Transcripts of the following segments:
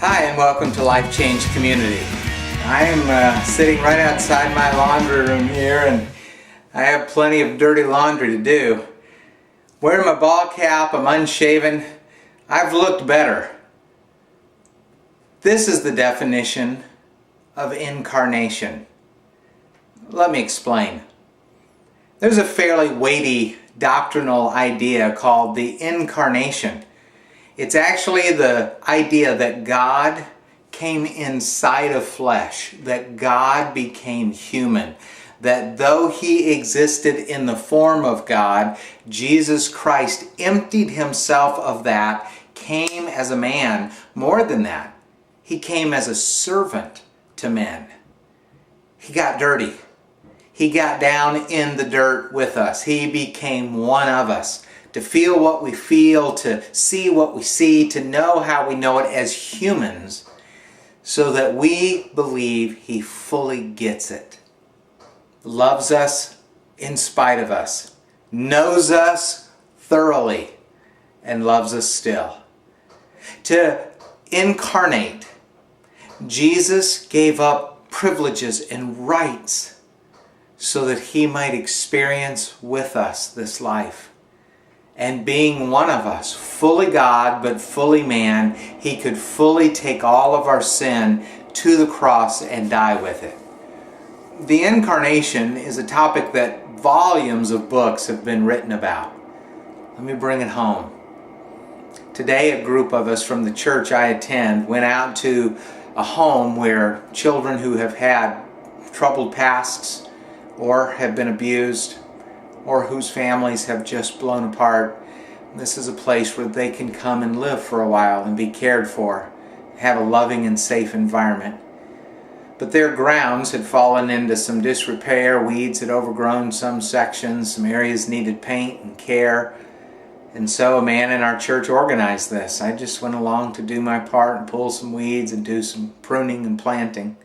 Hi and welcome to Life Change Community. I am sitting right outside my laundry room here and I have plenty of dirty laundry to do. Wearing my ball cap, I'm unshaven. I've looked better. This is the definition of incarnation. Let me explain. There's a fairly weighty doctrinal idea called the incarnation. It's actually the idea that God came inside of flesh, that God became human, that though He existed in the form of God, Jesus Christ emptied Himself of that, came as a man. More than that, He came as a servant to men. He got dirty. He got down in the dirt with us. He became one of us. To feel what we feel, to see what we see, to know how we know it as humans, so that we believe He fully gets it. Loves us in spite of us, knows us thoroughly, and loves us still. To incarnate, Jesus gave up privileges and rights so that He might experience with us this life. And being one of us, fully God but fully man, He could fully take all of our sin to the cross and die with it. The incarnation is a topic that volumes of books have been written about. Let me bring it home. Today, a group of us from the church I attend went out to a home where children who have had troubled pasts or have been abused or whose families have just blown apart. This is a place where they can come and live for a while and be cared for, have a loving and safe environment. But their grounds had fallen into some disrepair, weeds had overgrown some sections, some areas needed paint and care. And so a man in our church organized this. I just went along to do my part and pull some weeds and do some pruning and planting.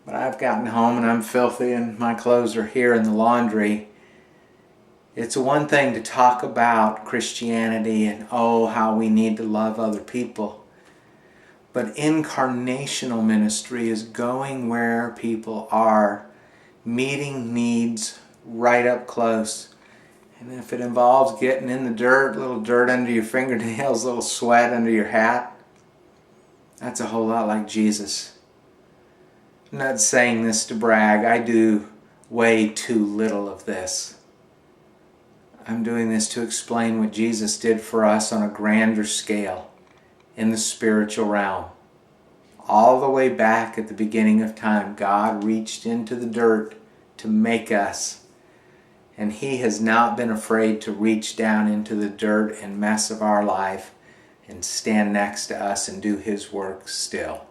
But I've gotten home and I'm filthy and my clothes are here in the laundry. It's one thing to talk about Christianity and how we need to love other people. But incarnational ministry is going where people are, meeting needs right up close. And if it involves getting in the dirt, a little dirt under your fingernails, a little sweat under your hat, that's a whole lot like Jesus. I'm not saying this to brag. I do way too little of this. I'm doing this to explain what Jesus did for us on a grander scale in the spiritual realm. All the way back at the beginning of time, God reached into the dirt to make us. And He has not been afraid to reach down into the dirt and mess of our life and stand next to us and do His work still.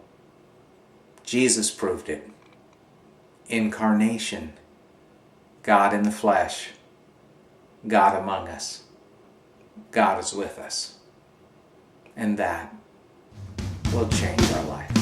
Jesus proved it. Incarnation. God in the flesh. God among us. God is with us. And that will change our life.